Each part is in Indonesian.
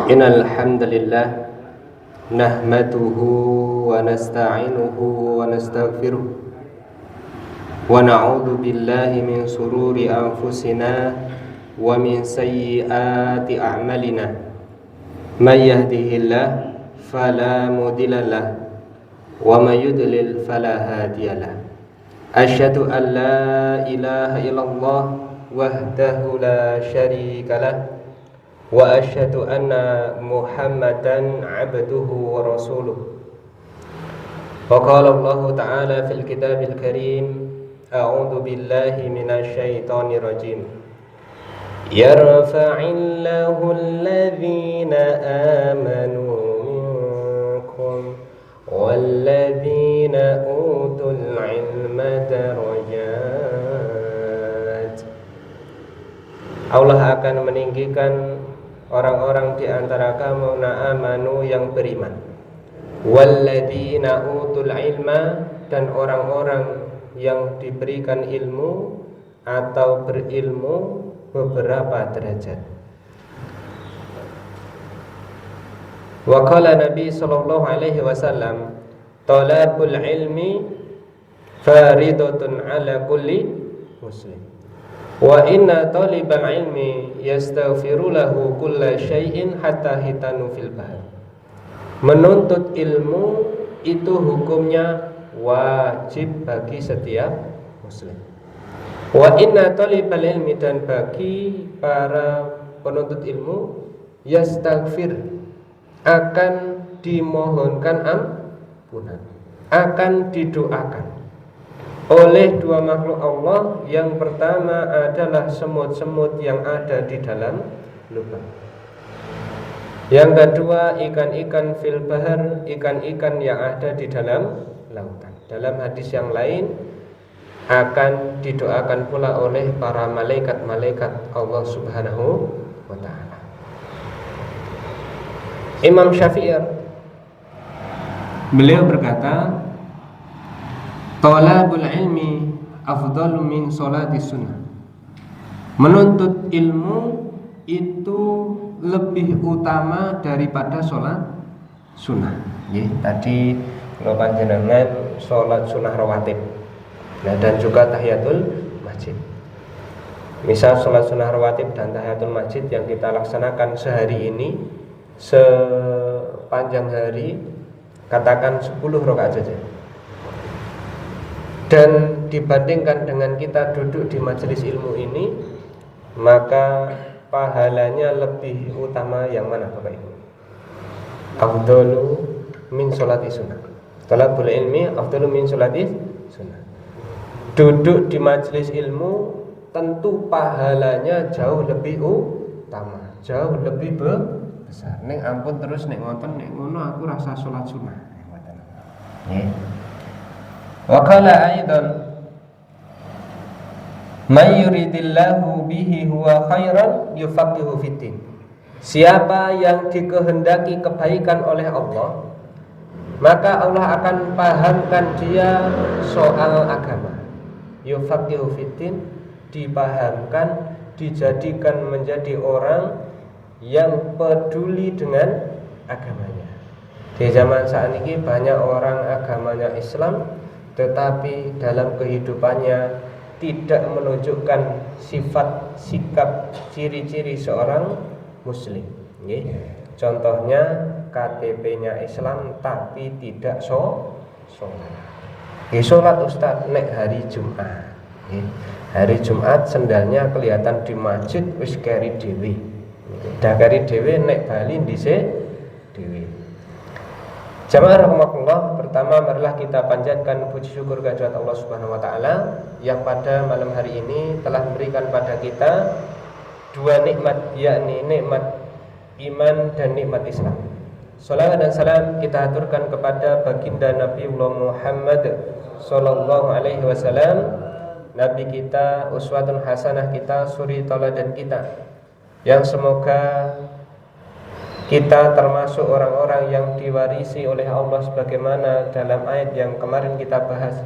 Innal hamdalillah nahmaduhu wa nasta'inuhu wa nastaghfiruh wa na'udzu billahi min shururi anfusina wa min sayyiati a'malina. May yahdihillah fala mudhillalah wa may yudlil fala hadiyalah. Asyhadu an la ilaha illallah wahdahu la syarikalah wa asyhadu anna Muhammadan abduhu wa rasuluh. Wa qala Allah ta'ala fil kitabil karim, a'udzu billahi minasy syaithanir rajim. Yarfa'illahu alladhina amanu minkum walladhina utul ilma darajat. Allah akan meninggikan orang-orang di antara kamu amanu yang beriman, walladzina utul ilma, dan orang-orang yang diberikan ilmu atau berilmu beberapa derajat. Wa qala Nabi sallallahu alaihi wasallam, talabul ilmi faridatun ala kulli muslim. Wa inna talibal ilmi yastaghfiru lahu kulla syai'in hatta hitanu fil bahr. Menuntut ilmu itu hukumnya wajib bagi setiap muslim. Wa inna talibal ilmi, dan bagi para penuntut ilmu, yastaghfir, akan dimohonkan ampunan, akan didoakan oleh dua makhluk Allah. Yang pertama adalah semut-semut yang ada di dalam lubang. Yang kedua ikan-ikan fil bahar, ikan-ikan yang ada di dalam lautan. Dalam hadis yang lain, akan didoakan pula oleh para malaikat-malaikat Allah Subhanahu wa ta'ala. Imam Syafi'i, beliau berkata, talabul ilmi afdalu min sholati sunnah. Menuntut ilmu itu lebih utama daripada sholat sunnah. Tadi kalau panjenengan sholat sunnah rawatib, dan juga tahiyatul masjid. Misal sholat sunnah rawatib dan tahiyatul masjid yang kita laksanakan sehari ini, sepanjang hari, katakan 10 rakaat saja, dan dibandingkan dengan kita duduk di majelis ilmu ini, maka pahalanya lebih utama yang mana Bapak Ibu? Afdalu min sholati sunnah. Talabul ilmi afdalu min sholati sunnah. Duduk di majelis ilmu tentu pahalanya jauh lebih utama, jauh lebih besar. Nek ampun terus nek ngoten nek ngono aku rasa sholat sunnah. Wa qala aidan, may yuridillahu bihi huwa khairan yufaqihu fiddin. Siapa yang dikehendaki kebaikan oleh Allah, maka Allah akan pahamkan dia soal agama. Yufaqihu fiddin, dipahamkan, dijadikan menjadi orang yang peduli dengan agamanya. Di zaman saat ini banyak orang agamanya Islam, tetapi dalam kehidupannya tidak menunjukkan sifat, sikap, ciri-ciri seorang muslim. Contohnya KTP-nya Islam tapi tidak sholat. Sholat Ustaz nek hari Jumat. Hari Jumat sendalnya kelihatan di masjid wis keri dhewe. Dah keri dhewe nek bali dhisik dhewe. Jamaah rahimakumullah, pertama marilah kita panjatkan puji syukur kehadirat Allah Subhanahu wa taala yang pada malam hari ini telah memberikan pada kita dua nikmat, yakni nikmat iman dan nikmat Islam. Salawat dan salam kita aturkan kepada baginda Nabiullah Muhammad sallallahu alaihi wasallam, nabi kita, uswatun hasanah kita, suri tauladan kita, yang semoga kita termasuk orang-orang yang diwarisi oleh Allah sebagaimana dalam ayat yang kemarin kita bahas.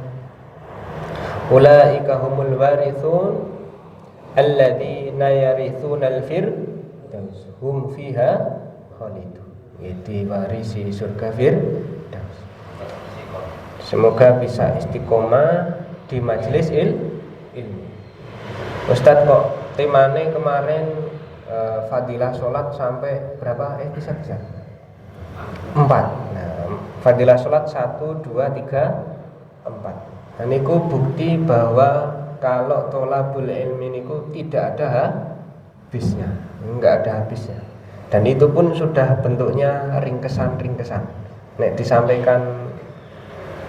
Ulaika humul warithun alladzina yarithunal firdaus hum fiha khalidu, diwarisi surga Firdaus. Semoga bisa istiqomah di majelis ilmu. Ustadz kok temane kemarin fadilah sholat sampai berapa? Bisa 4. Nah, fadilah sholat 1, 2, 3, 4. Dan itu bukti bahwa kalau tolabul ilmi niku tidak ada habisnya, enggak ada habisnya. Dan itu pun sudah bentuknya ringkesan-ringkesan. Nek disampaikan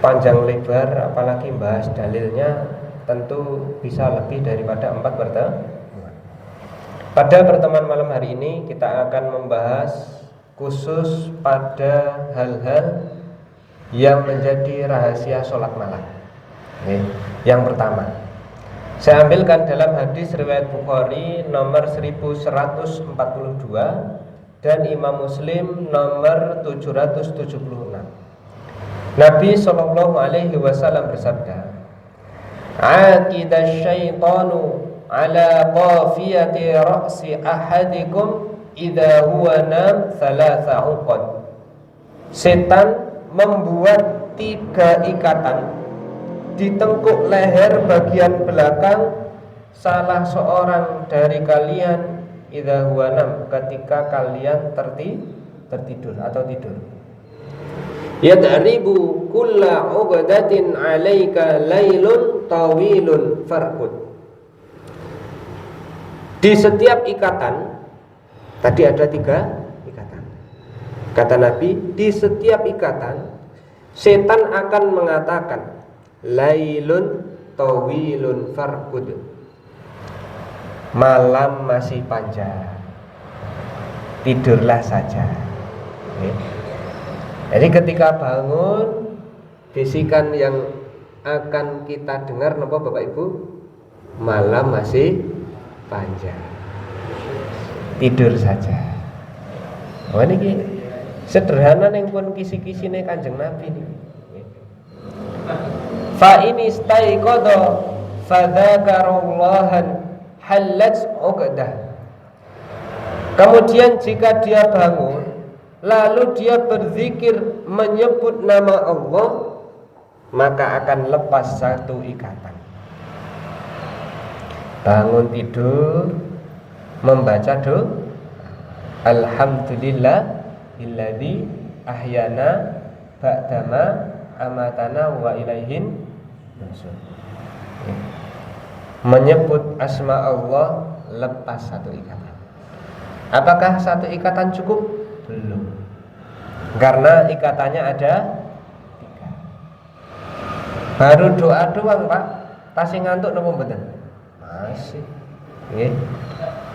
panjang lebar, apalagi bahas dalilnya, tentu bisa lebih daripada 4 pertemuan. Pada pertemuan malam hari ini kita akan membahas khusus pada hal-hal yang menjadi rahasia sholat malam. Yang pertama, saya ambilkan dalam hadis riwayat Bukhari nomor 1142 dan Imam Muslim nomor 776. Nabi sallallahu alaihi wasallam bersabda, "Aqida syaitanu ala qafiyati ra'si ahadikum idza huwa nam thalatha uqad." Setan membuat 3 ikatan di tengkuk leher bagian belakang salah seorang dari kalian idza huwa nam, ketika kalian tertidur atau tidur. Yad'ribu kulla 'uqdatin 'alaika lailun tawilun farqud. Di setiap ikatan, tadi ada 3 ikatan. Kata Nabi, di setiap ikatan setan akan mengatakan lailun tawilun farqud. Malam masih panjang, tidurlah saja. Jadi ketika bangun, bisikan yang akan kita dengar napa Bapak Ibu? Malam masih panjang, tidur saja. Oh ini sederhana yang pun kisi-kisine Kanjeng Nabi ini. Fa in istaiqadha fadzakarallahan halat 'uqdah. Kemudian jika dia bangun, lalu dia berzikir menyebut nama Allah, maka akan lepas 1 ikatan. Bangun tidur membaca doa, Alhamdulillah illadzi ahyana ba'dama amatana wa ilaihin nusyur. Menyebut asma Allah, lepas 1 ikatan. Apakah 1 ikatan cukup? Belum, karena ikatannya ada 3. Baru doa doang Pak, tasih ngantuk nopo mboten? Masih.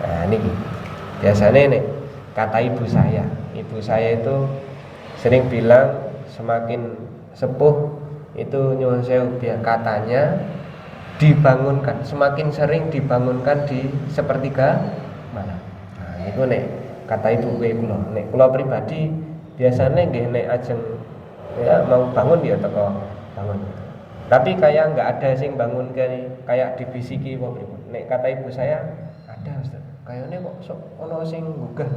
Nah ini biasanya nih kata ibu saya itu sering bilang, semakin sepuh itu nyuwun sewu, katanya dibangunkan, semakin sering dibangunkan di sepertiga malam. Nah itu nih kata ibu kula. Nek kula pribadi biasanya nggih nek ajeng ya mau bangun ya teko bangun. Tapi kayak enggak ada sing bangun kayak dibisiki apa pripun. Nek kata ibu saya ada Ustaz. Kayane kok sok ana sing gugah.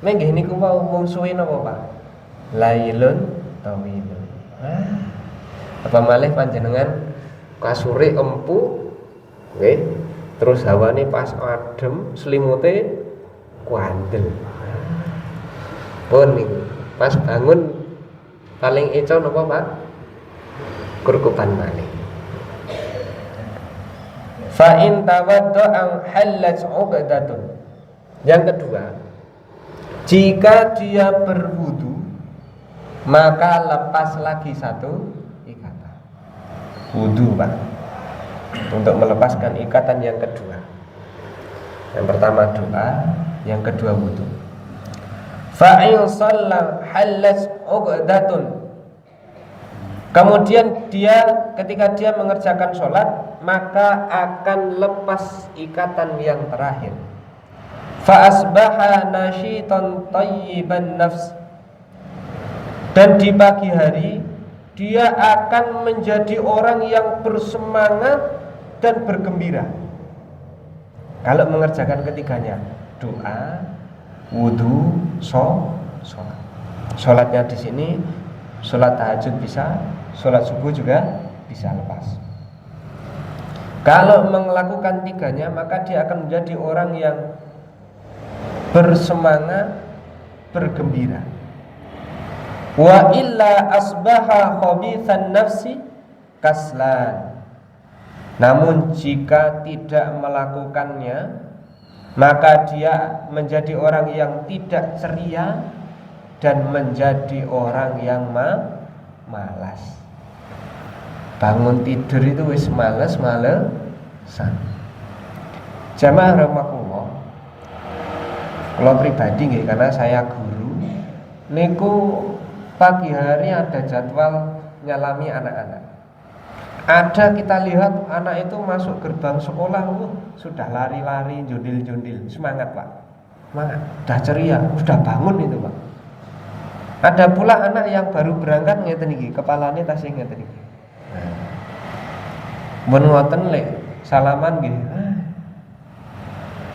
Nek nggih niku wau suwe napa Pak? Lailun tawilun. Apa malih panjenengan kasure empuk nggih. Terus hawane pas adem, selimute kuandel. Pun niku pas bangun paling eco napa Pak? Kurkupan malih. Fa in tawadda'a halat 'uqdatun. Yang kedua, jika dia berwudu, maka lepas lagi 1 ikatan. Wudu Pak, untuk melepaskan ikatan yang kedua. Yang pertama doa, yang kedua wudu. Fa in shalla halat 'uqdatun. Kemudian ketika dia mengerjakan sholat, maka akan lepas ikatan yang terakhir. Fa asbaha nashitan thayyiban nafs. Dan di pagi hari dia akan menjadi orang yang bersemangat dan bergembira. Kalau mengerjakan ketiganya, doa, wudu, sholat. Sholatnya di sini sholat tahajud bisa, sholat subuh juga bisa lepas. Kalau melakukan tiganya, maka dia akan menjadi orang yang bersemangat, bergembira. Wa illa asbaha khabithan nafsi kaslan. Namun jika tidak melakukannya, maka dia menjadi orang yang tidak ceria dan menjadi orang yang malas. Bangun tidur itu wis males-malesan. Jamaah rahimakumullah. Kalau pribadi nggih, karena saya guru, niku pagi hari ada jadwal nyalami anak-anak. Ada kita lihat anak itu masuk gerbang sekolah, sudah lari-lari, jundil-jundil, semangat Pak, semangat, sudah ceria, sudah bangun itu Pak. Ada pula anak yang baru berangkat ngeten iki, kepalane tasih ngeten iki. Mun ngoten lek salaman nggih,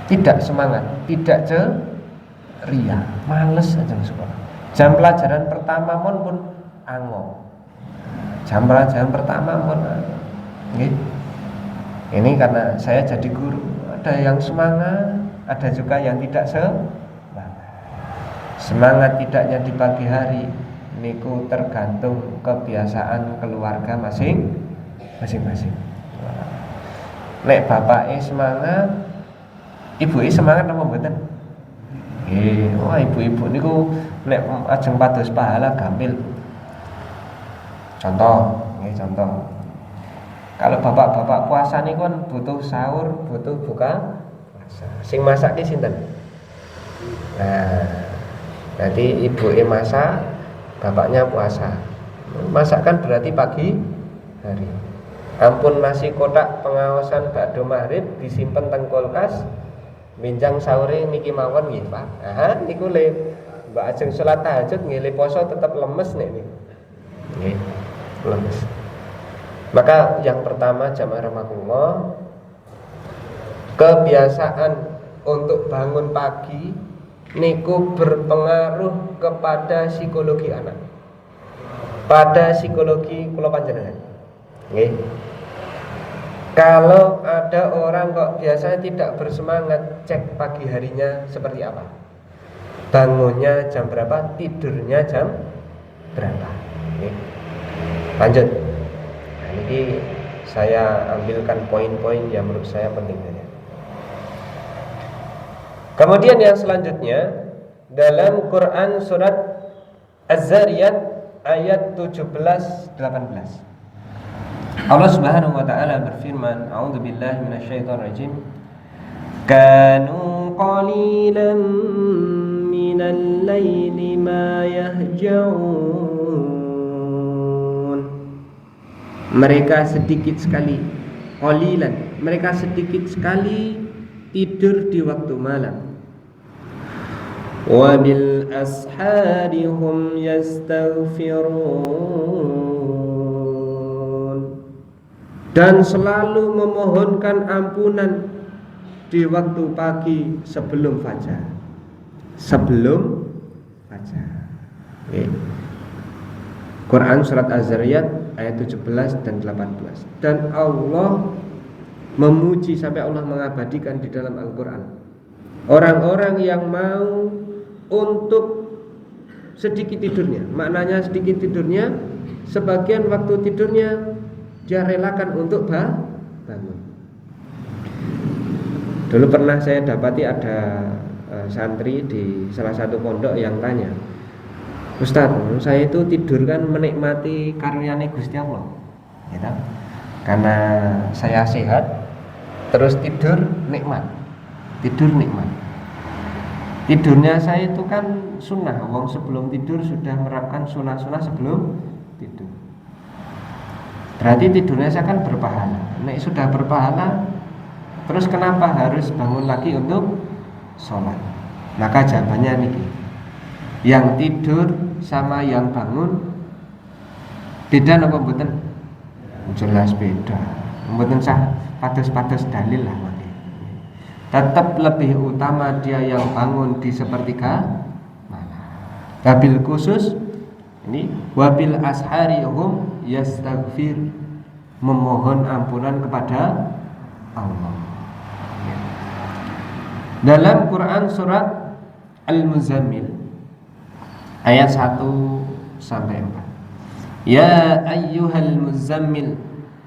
tidak semangat, tidak ceria, males aja sekolah. Jam pelajaran pertama pun angok. Jam pelajaran pertama pun nggih. Ini karena saya jadi guru, ada yang semangat, ada juga yang tidak semangat tidaknya di pagi hari niku tergantung kebiasaan keluarga masing-masing. Nek bapake semangat, ibuke semangat apa mboten? Wah ibu-ibu niku nek ajeng pados pahala gampil. Contoh. Kalau bapak-bapak puasa niku kan butuh sahur, butuh buka puasa. Sing masake sinten? Nah, berarti ibuke masak, bapaknya puasa. Masak kan berarti pagi hari. Ampun nasi kotak pengawasan bakdo maghrib disimpen teng kulkas, minjang sahure niki mawon nggih Pak. Niku le mbak ajeng salat tahajud nggih le poso tetep lemes nek niku. Nggih, lemes. Maka yang pertama jamaah rahimakumullah, kebiasaan untuk bangun pagi niku berpengaruh kepada psikologi anak, pada psikologi kula panjenengan. Nggih. Kalau ada orang kok biasanya tidak bersemangat, cek pagi harinya seperti apa. Bangunnya jam berapa, tidurnya jam berapa. Nggih. Lanjut. Nah, ini saya ambilkan poin-poin yang menurut saya penting saja. Kemudian yang selanjutnya dalam Quran surat Az-Zariyat ayat 17-18. Allah Subhanahu wa taala berfirman, A'udzubillahi minasyaitonirrajim. Kanu qalilan minal laili ma yahjaun. Mereka sedikit sekali, qalilan, mereka sedikit sekali tidur di waktu malam. Wa bil ashari hum yastaghfirun, dan selalu memohonkan ampunan di waktu pagi sebelum fajar. Quran surat Az-Zariyat ayat 17 dan 18. Dan Allah memuji sampai Allah mengabadikan di dalam Al-Quran orang-orang yang mau untuk sedikit tidurnya. Maknanya sedikit tidurnya, sebagian waktu tidurnya dia relakan untuk bangun. Dulu pernah saya dapati ada santri di salah satu pondok yang tanya, Ustaz, saya itu tidur kan menikmati karunia-Nya Gusti Allah, gitu. Karena saya sehat, terus tidur nikmat. Tidurnya saya itu kan sunnah. Wong sebelum tidur sudah menerapkan sunnah-sunnah sebelum tidur. Berarti tidurnya saya kan berpahala. Nek sudah berpahala, terus kenapa harus bangun lagi untuk sholat? Maka jawabannya niki, yang tidur sama yang bangun beda napa mboten? Jelas beda. Mboten sah pados-pados dalil lah mangke. tetap lebih utama dia yang bangun di sepertiga malam. Wabil khusus ini wabil ashari hum yastaghfir, memohon ampunan kepada Allah. Dalam Quran surat Al-Muzammil ayat 1 sampai 4. Ya ayyuhal muzammil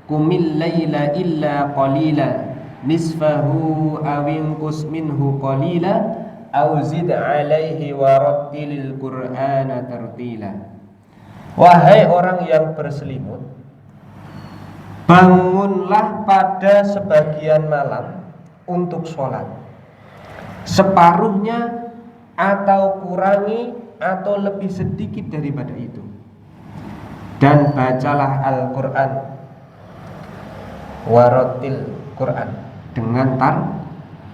qumil laila illa qalila nisfahu awinqus minhu qalila aw zid alaihi warattilil qur'ana tartila. Wahai orang yang berselimut, bangunlah pada sebagian malam untuk sholat, separuhnya atau kurangi atau lebih sedikit daripada itu, dan bacalah Al-Quran warattil Quran dengan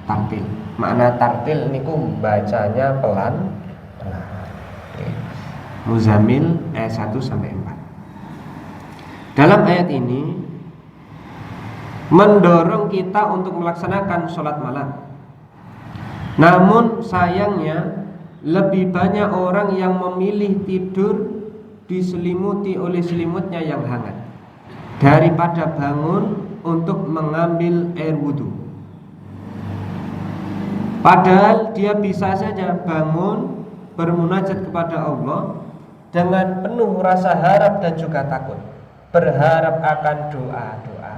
tartil. Makna tartil niku bacanya pelan. Muzammil ayat 1 sampai 4. Dalam ayat ini mendorong kita untuk melaksanakan sholat malam. Namun sayangnya lebih banyak orang yang memilih tidur diselimuti oleh selimutnya yang hangat daripada bangun untuk mengambil air wudhu. Padahal dia bisa saja bangun bermunajat kepada Allah dengan penuh rasa harap dan juga takut, berharap akan doa-doa,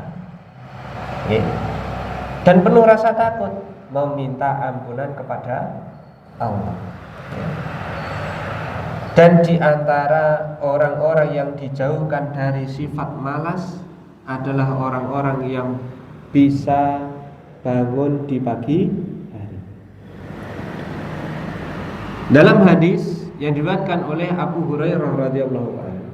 dan penuh rasa takut meminta ampunan kepada Allah. Dan di antara orang-orang yang dijauhkan dari sifat malas adalah orang-orang yang bisa bangun di pagi hari. Dalam hadis yang diriwayatkan oleh Abu Hurairah radhiyallahu anhu,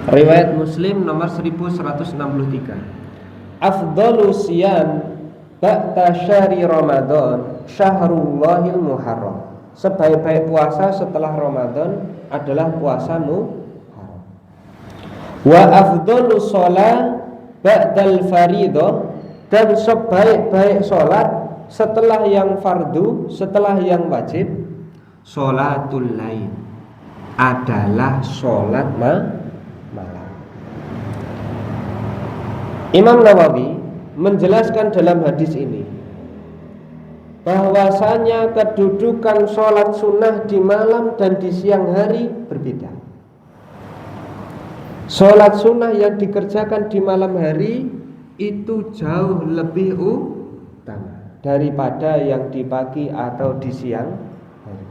riwayat Muslim nomor 1163, afdhalu siyam ba'da syahri Ramadan syahrullahil muharram. Sebaik-baik puasa setelah Ramadan adalah puasa Muharram. Wa afdhalu shalah ba'dal fariidhah, dan sebaik-baik salat setelah yang fardu, setelah yang wajib, sholatul lail, adalah sholat malam. Imam Nawawi menjelaskan dalam hadis ini bahwasanya kedudukan sholat sunnah di malam dan di siang hari berbeda. Sholat sunnah yang dikerjakan di malam hari itu jauh lebih utama daripada yang di pagi atau di siang hari.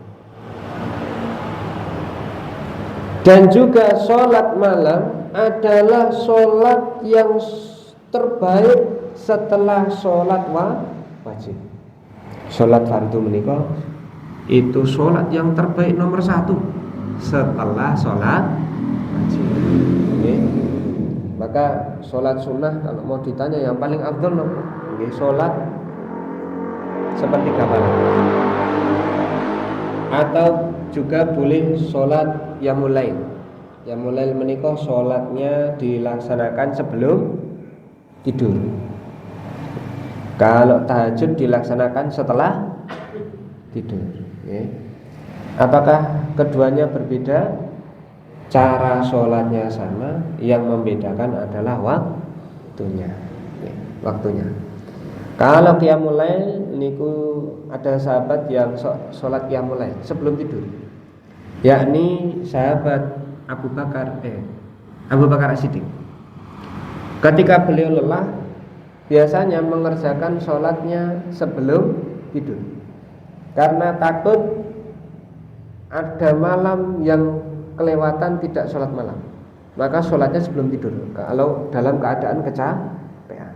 Dan juga sholat malam adalah sholat yang terbaik setelah sholat wajib. Sholat fardu menika itu sholat yang terbaik nomor 1 setelah sholat wajib. Maka sholat sunnah kalau mau ditanya yang paling afdal nopo? Sholat sepertiga malam, atau juga boleh sholat qiyamul lail. Qiyamul lail menika sholatnya dilaksanakan sebelum tidur. Kalau tahajud dilaksanakan setelah tidur. Apakah keduanya berbeda? Cara sholatnya sama, yang membedakan adalah waktunya. Kalau qiyamul lail niku ada sahabat yang sholat qiyamul lail sebelum tidur, yakni sahabat Abu Bakar As-Siddiq. Ketika beliau lelah, biasanya mengerjakan sholatnya sebelum tidur, karena takut ada malam yang kelewatan tidak sholat malam, maka sholatnya sebelum tidur kalau dalam keadaan kecapean.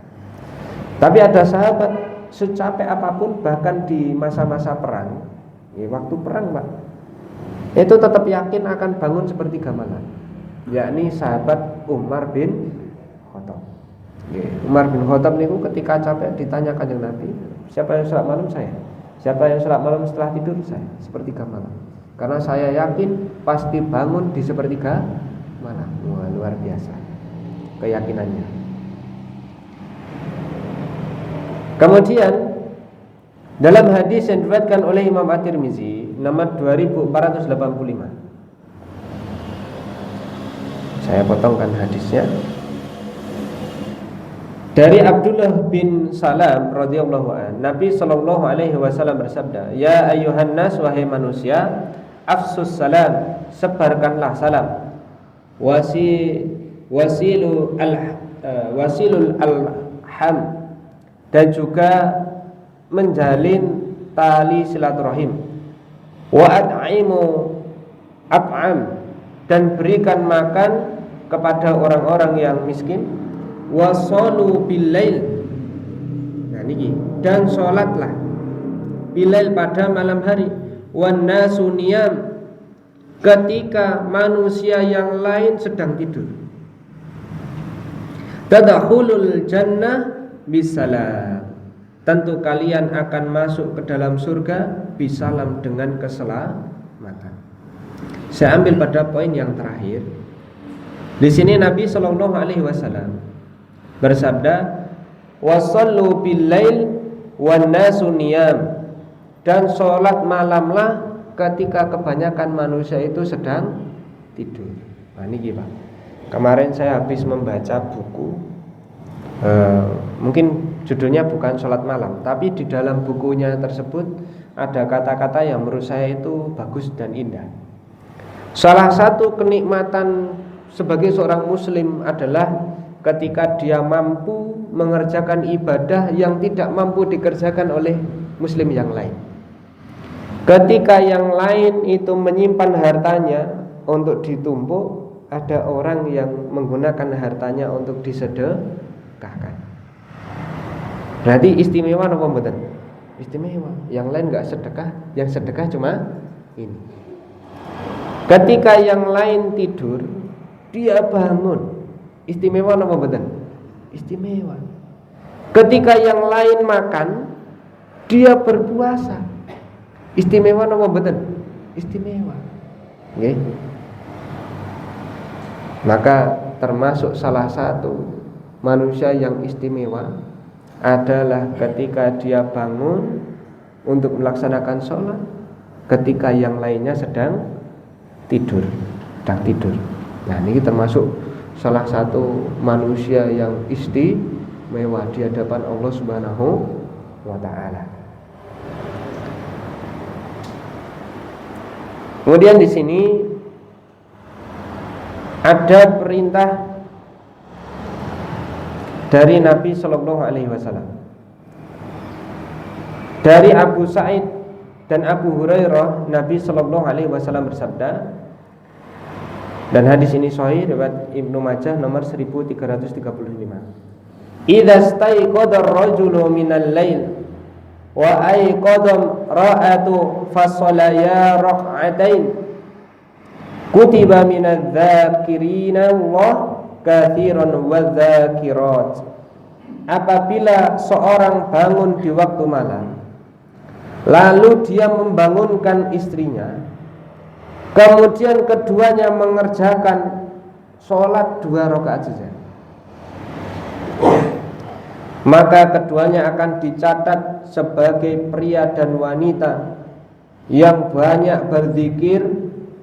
Tapi ada sahabat secapek apapun, bahkan di masa-masa perang, waktu perang Pak, itu tetap yakin akan bangun sepertiga malam, yakni sahabat Umar bin Khattab. Umar bin Khattab niku ketika capek ditanya Kanjeng Nabi, siapa yang sholat malam? Saya. Siapa yang sholat malam setelah tidur? Saya. Sepertiga malam. Karena saya yakin pasti bangun di sepertiga malam. Wah, luar biasa keyakinannya. Kemudian dalam hadis yang diriwayatkan oleh Imam At-Tirmizi nomor 2485, saya potongkan hadisnya. Dari Abdullah bin Salam radhiyallahu an, Nabi sallallahu alaihi wasallam bersabda, "Ya ayyuhan nas, wahai manusia, afsus salam, sebarkanlah salam. Wasilul alham, dan juga menjalin tali silaturahim. Wa at'imu at'am, dan berikan makan kepada orang-orang yang miskin. Wasallu billail, nah niki, dan sholatlah billail pada malam hari. Wan nasu niyam, ketika manusia yang lain sedang tidur. Tadkhulul jannah bisalam, tentu kalian akan masuk ke dalam surga bisalam, dengan keselamatan. Saya ambil pada poin yang terakhir. Di sini Nabi sallallahu alaihi wasallam bersabda, wasallu billail wan nasu niyam, dan sholat malamlah ketika kebanyakan manusia itu sedang tidur. Nah ini Pak, kemarin saya habis membaca buku, mungkin judulnya bukan sholat malam, tapi di dalam bukunya tersebut ada kata-kata yang menurut saya itu bagus dan indah. Salah satu kenikmatan sebagai seorang muslim adalah ketika dia mampu mengerjakan ibadah yang tidak mampu dikerjakan oleh muslim yang lain. Ketika yang lain itu menyimpan hartanya untuk ditumpuk, ada orang yang menggunakan hartanya untuk disedekahkan. Berarti istimewa apa mboten? Istimewa. Yang lain enggak sedekah, yang sedekah cuma ini. Ketika yang lain tidur, dia bangun. Istimewa apa mboten? Istimewa. Ketika yang lain makan, dia berpuasa. Istimewa apa mboten? Istimewa. Nggih. Maka termasuk salah satu manusia yang istimewa adalah ketika dia bangun untuk melaksanakan sholat, ketika yang lainnya sedang tidur. Nah ini termasuk salah satu manusia yang istimewa di hadapan Allah Subhanahu wa taala. Kemudian di sini ada perintah dari Nabi sallallahu alaihi wasallam. Dari Abu Sa'id dan Abu Hurairah, Nabi sallallahu alaihi wasallam bersabda, dan hadis ini sahih riwayat Ibnu Majah nomor 1335. Idza staiqadha ar-rajulu minal lail wa ayqadha ra'atu fasalaya rak'atain kutiba minadz-dzakirina Allah katsiran wadz-dzakirat. Apabila seorang bangun di waktu malam, lalu dia membangunkan istrinya, kemudian keduanya mengerjakan sholat 2 rakaat saja, maka keduanya akan dicatat sebagai pria dan wanita yang banyak berzikir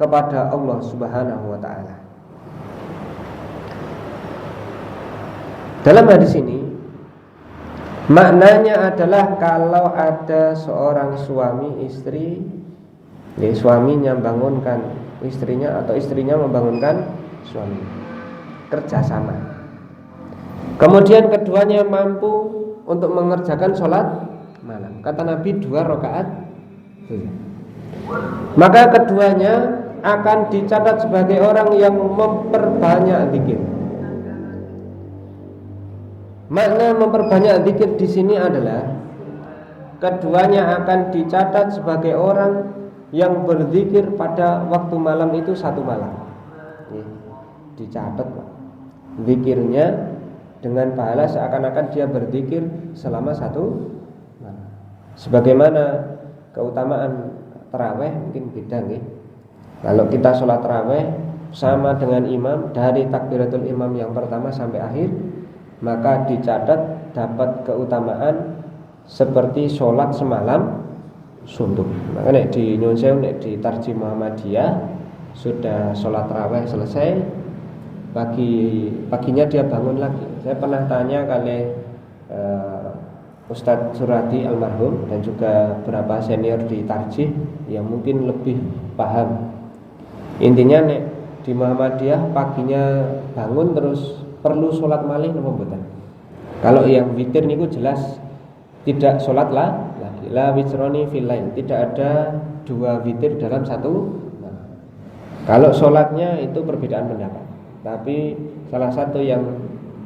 kepada Allah Subhanahu wa taala. Dalam hadis ini maknanya adalah kalau ada seorang suami istri, suaminya membangunkan istrinya atau istrinya membangunkan suami, kerjasama. Kemudian keduanya mampu untuk mengerjakan sholat malam. Kata Nabi 2 rakaat. Maka keduanya akan dicatat sebagai orang yang memperbanyak zikir. Makna memperbanyak zikir di sini adalah keduanya akan dicatat sebagai orang yang berzikir pada waktu malam itu 1 malam. Dicatat zikirnya dengan pahala seakan-akan dia berzikir selama 1 malam. Sebagaimana keutamaan tarawih mungkin beda nggih. Kalau kita sholat tarawih sama dengan imam dari takbiratul imam yang pertama sampai akhir, maka dicatat dapat keutamaan seperti sholat semalam suntuk. Maka nek di Nyun Sewu, nek di Tarjih Muhammadiyah sudah sholat raweh selesai, paginya dia bangun lagi. Saya pernah tanya kali Ustadz Suradi almarhum dan juga beberapa senior di Tarjih yang mungkin lebih paham. Intinya nek di Muhammadiyah paginya bangun terus perlu sholat malih napa mboten? Kalau yang witir niku jelas tidak sholat lagi. La witroni fil lail, tidak ada dua witir dalam satu. Kalau sholatnya itu perbedaan pendapat. Tapi salah satu yang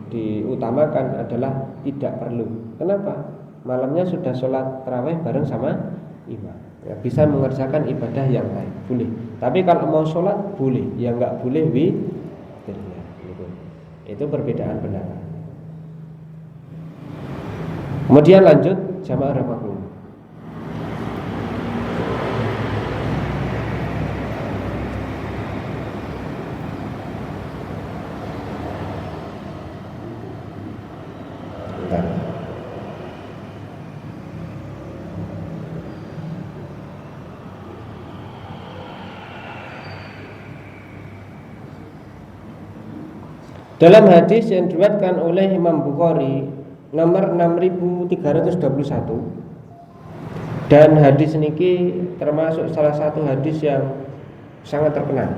diutamakan adalah tidak perlu. Kenapa? Malamnya sudah sholat tarawih bareng sama imam, ya, bisa mengerjakan ibadah yang lain, boleh. Tapi kalau mau sholat boleh, ya nggak boleh witirnya. Itu perbedaan pendapat. Kemudian lanjut jamaah ramakul. Dalam hadis yang diriwayatkan oleh Imam Bukhari nomor 6321, dan hadis niki termasuk salah satu hadis yang sangat terkenal.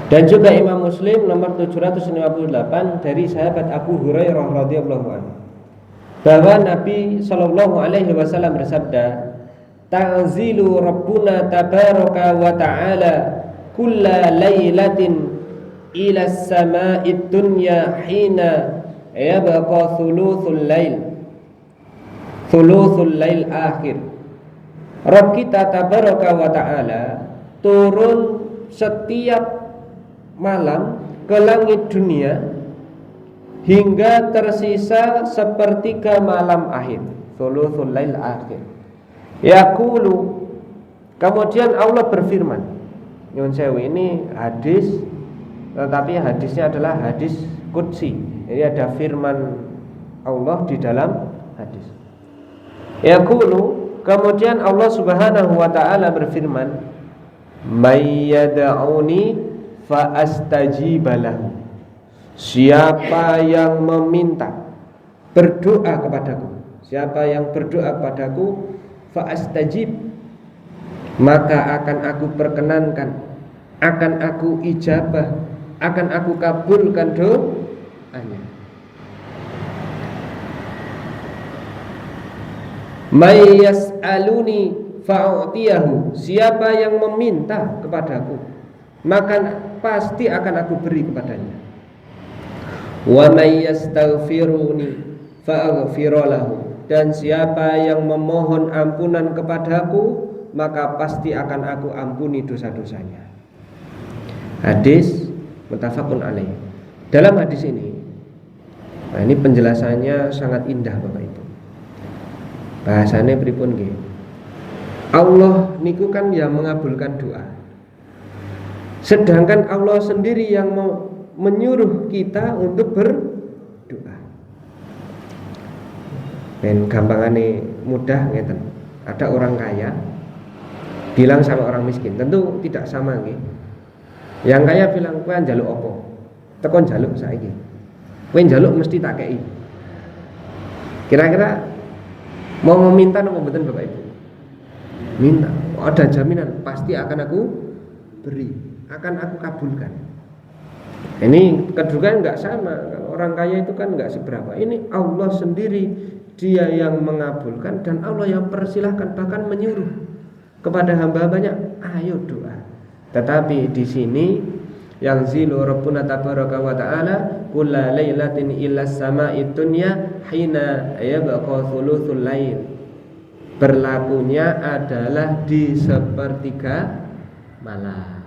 Dan juga Imam Muslim nomor 758 dari sahabat Abu Hurairah radhiyallahu anhu bahwa Nabi sallallahu alaihi wasallam bersabda, "Ta'zilu Rabbuna tabaraka wa ta'ala kulla lailatin ila as-sama'id dunya hina yabqa thuluthul lail akhir." Rabb kita tabaraka wa ta'ala turun setiap malam ke langit dunia hingga tersisa sepertiga malam akhir, thuluthul lail akhir. Yaqulu, kemudian Allah berfirman. Nyun sewu, ini hadis, tetapi hadisnya adalah hadis qudsi. Jadi ada firman Allah di dalam hadis. Yaqulu, kemudian Allah Subhanahu wa taala berfirman, "May yad'uni fa astajibalahu." Siapa yang meminta, berdoa kepadaku, siapa yang berdoa kepadaku, fa astajib, maka akan aku perkenankan, akan aku ijabah, akan aku kabulkan doanya. May yas'aluni fa'utiyahu, siapa yang meminta kepadaku, maka pasti akan aku beri kepadanya. Wa may yastaghfiruni fa'aghfira lahu, dan siapa yang memohon ampunan kepadaku, maka pasti akan aku ampuni dosa-dosanya. Hadis muttafaqun alaih. Dalam hadis ini, nah ini penjelasannya sangat indah Bapak Ibu. Bahasanya pripun nggih? Allah niku kan yang mengabulkan doa. Sedangkan Allah sendiri yang menyuruh kita untuk berdoa. Dan gampangane mudah ngeten. Ada orang kaya bilang sama orang miskin, tentu tidak sama nggih. Yang kaya bilang, "Kowe njaluk apa?" Tekon njaluk saiki. Kowe njaluk mesti tak kei. Kira-kira mau meminta napa mboten Bapak Ibu? Minta. Ada jaminan pasti akan aku beri, akan aku kabulkan. Ini kedudukan enggak sama. Orang kaya itu kan enggak seberapa. Ini Allah sendiri, Dia yang mengabulkan dan Allah yang persilahkan, bahkan menyuruh kepada hamba-hambanya, ayo doa. Tetapi di sini yang zilu Rabbuna tabaraka wa ta'ala kulla lailatin ila sama'id dunya hina yabqa thuluthul lail, berlakunya adalah di sepertiga malam.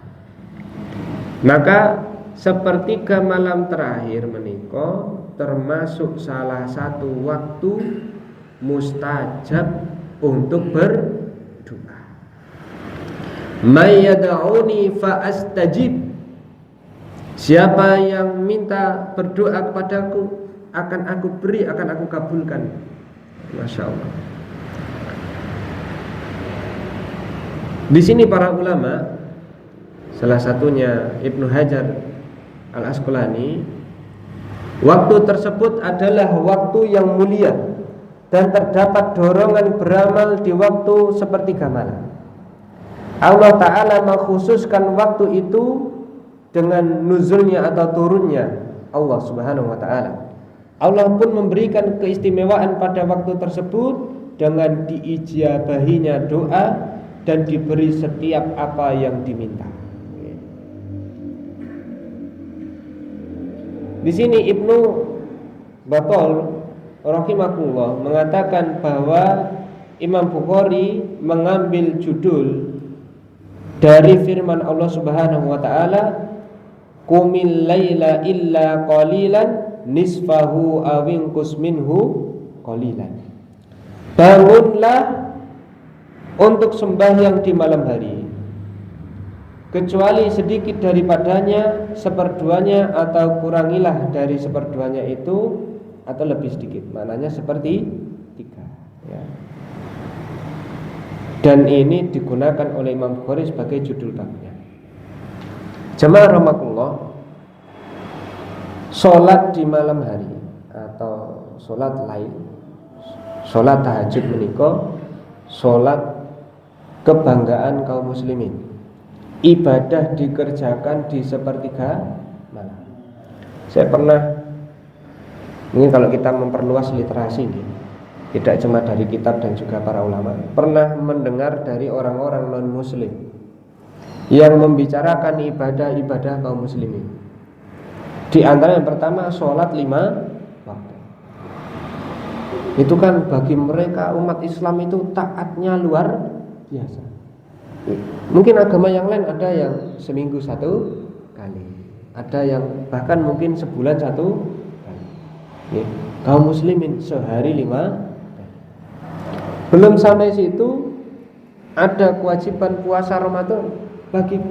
Maka sepertiga malam terakhir menika termasuk salah satu waktu mustajab untuk berdoa. May yad'uni fa astajib, siapa yang minta berdoa kepadaku, akan aku beri, akan aku kabulkan. Masya Allah. Di sini para ulama, salah satunya Ibnu Hajar Al-Asqalani, waktu tersebut adalah waktu yang mulia dan terdapat dorongan beramal di waktu sepertiga malam. Allah Ta'ala mengkhususkan waktu itu dengan nuzulnya atau turunnya Allah Subhanahu wa Ta'ala. Allah pun memberikan keistimewaan pada waktu tersebut dengan diijabahinya doa dan diberi setiap apa yang diminta. Di sini Ibnu Battal rahimahullah mengatakan bahwa Imam Bukhari mengambil judul dari firman Allah Subhanahu wa Ta'ala, "Qumil laila illa qalilan nisfahu awinqus minhu qalilan." Bangunlah untuk sembahyang di malam hari, kecuali sedikit daripadanya, seperduanya, atau kurangilah dari seperduanya itu, atau lebih sedikit, maknanya seperti tiga ya. Dan ini digunakan oleh Imam Bukhari sebagai judul babnya. Jemaah rahmatullah, sholat di malam hari atau sholat lail, sholat tahajud menika sholat kebanggaan kaum muslimin. Ibadah dikerjakan di sepertiga malam. Saya pernah, ini kalau kita memperluas literasi ini, tidak cuma dari kitab dan juga para ulama, pernah mendengar dari orang-orang non muslim yang membicarakan ibadah-ibadah kaum muslimin. Di antara yang pertama, sholat 5 waktu. Itu kan bagi mereka umat Islam itu taatnya luar biasa. Mungkin agama yang lain ada yang seminggu 1 kali, ada yang bahkan mungkin sebulan 1 kali ya. Kaum muslimin sehari 5 kali. Belum sampai situ, ada kewajiban puasa Ramadan bagi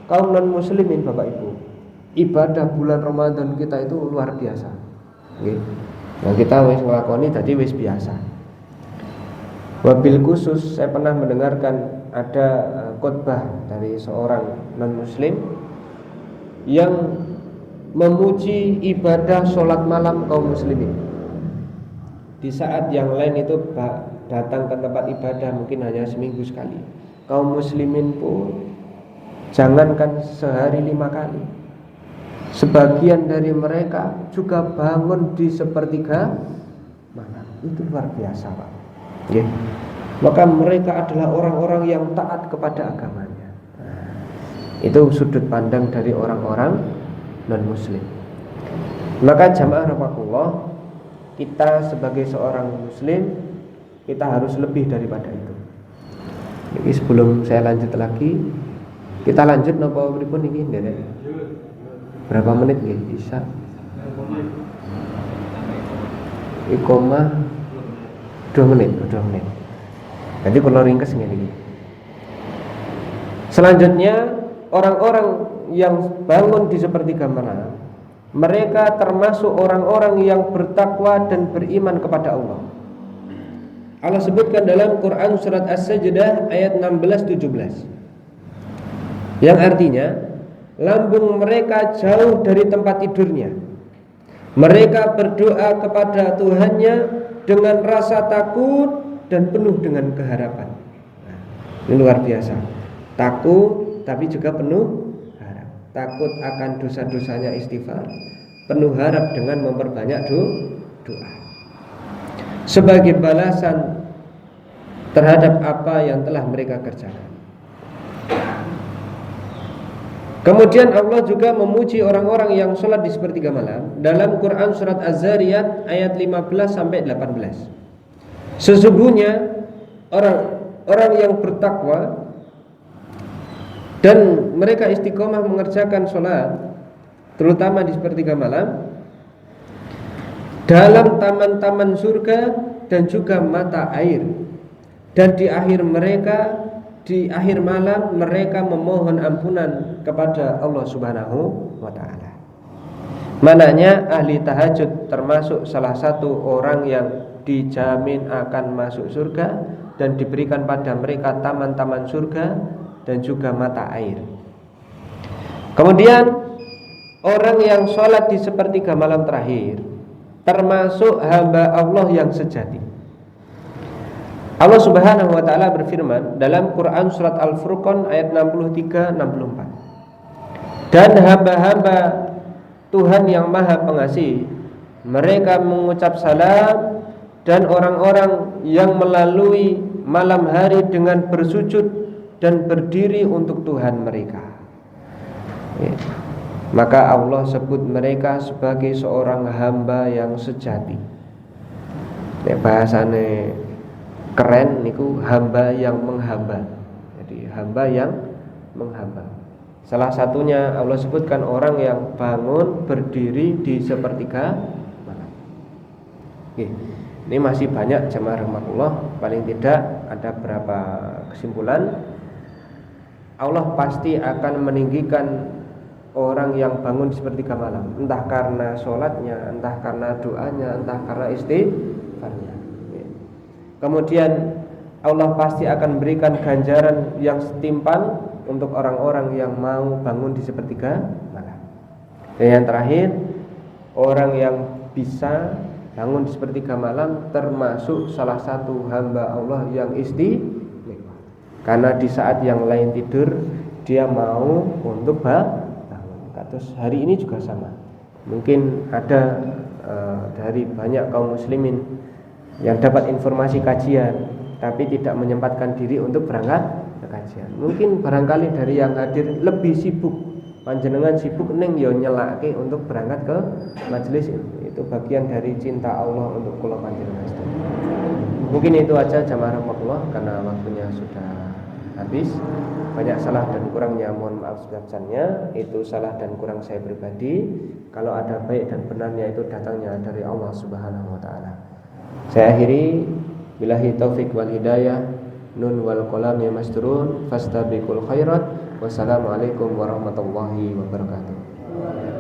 kaum non muslimin. Bapak Ibu, ibadah bulan Ramadan kita itu luar biasa ya. Nah, kita wis nglakoni dadi wis biasa. Wabil khusus saya pernah mendengarkan ada khotbah dari seorang non muslim yang memuji ibadah sholat malam kaum muslimin. Di saat yang lain itu datang ke tempat ibadah mungkin hanya seminggu sekali, kaum muslimin pun jangankan sehari 5 kali, sebagian dari mereka juga bangun di sepertiga malam. Itu luar biasa, Pak. Ya. Maka mereka adalah orang-orang yang taat kepada agamanya. Itu sudut pandang dari orang-orang non-muslim. Maka jamaah rahmatullah, kita sebagai seorang muslim, kita harus lebih daripada itu. Jadi sebelum saya lanjut lagi, kita lanjut napa pripun iki nderek? Berapa menit nggih bisa? Iqomah 2 menit. Jadi kalau ringkas ngene iki. Selanjutnya, orang-orang yang bangun di sepertiga malam, mereka termasuk orang-orang yang bertakwa dan beriman kepada Allah. Allah sebutkan dalam Quran surat As-Sajdah ayat 16-17, yang artinya lambung mereka jauh dari tempat tidurnya. Mereka berdoa kepada Tuhannya dengan rasa takut dan penuh dengan keharapan. Nah, ini luar biasa. Takut tapi juga penuh harap. Takut akan dosa-dosanya istighfar, penuh harap dengan memperbanyak doa sebagai balasan terhadap apa yang telah mereka kerjakan. Kemudian Allah juga memuji orang-orang yang sholat di sepertiga malam dalam Quran surat Az-Zariyat ayat 15-18. Sesungguhnya orang yang bertakwa dan mereka istiqomah mengerjakan sholat, terutama di sepertiga malam, dalam taman-taman surga dan juga mata air, dan di akhir malam mereka memohon ampunan kepada Allah Subhanahu wa Ta'ala. Mananya ahli tahajud termasuk salah satu orang yang dijamin akan masuk surga dan diberikan pada mereka taman-taman surga dan juga mata air. Kemudian orang yang sholat di sepertiga malam terakhir termasuk hamba Allah yang sejati. Allah Subhanahu wa taala berfirman dalam Quran surat Al-Furqan ayat 63-64. Dan hamba-hamba Tuhan yang Maha Pengasih, mereka mengucap salam, dan orang-orang yang melalui malam hari dengan bersujud dan berdiri untuk Tuhan mereka. Maka Allah sebut mereka sebagai seorang hamba yang sejati. Bahasane keren niku hamba yang menghamba. Jadi hamba yang menghamba. Salah satunya Allah sebutkan orang yang bangun berdiri di sepertiga malam. Ini masih banyak jemaah rahmatullah. Paling tidak ada beberapa kesimpulan. Allah pasti akan meninggikan orang yang bangun di sepertiga malam, entah karena sholatnya, entah karena doanya, entah karena istighfarnya. Kemudian Allah pasti akan berikan ganjaran yang setimpal untuk orang-orang yang mau bangun di sepertiga malam. Dan yang terakhir, orang yang bisa bangun di sepertiga malam termasuk salah satu hamba Allah yang istimewa. Karena di saat yang lain tidur, dia mau untuk bangun. Terus hari ini juga sama. Mungkin ada dari banyak kaum muslimin yang dapat informasi kajian tapi tidak menyempatkan diri untuk berangkat ke kajian. Mungkin barangkali dari yang hadir lebih sibuk, panjenengan sibuk neng yo nyelake untuk berangkat ke majelis itu bagian dari cinta Allah untuk kula panjenengan. Mungkin itu aja jamaah rahmatullah, karena waktunya sudah habis. Banyak salah dan kurangnya mohon maaf sebesar-besarnya. Itu salah dan kurang saya pribadi. Kalau ada baik dan benarnya itu datangnya dari Allah Subhanahu wa taala. Saya akhiri, billahi taufik wal hidayah, nun wal qalam ya masturun fastabiqul khairat. Wassalamualaikum warahmatullahi wabarakatuh.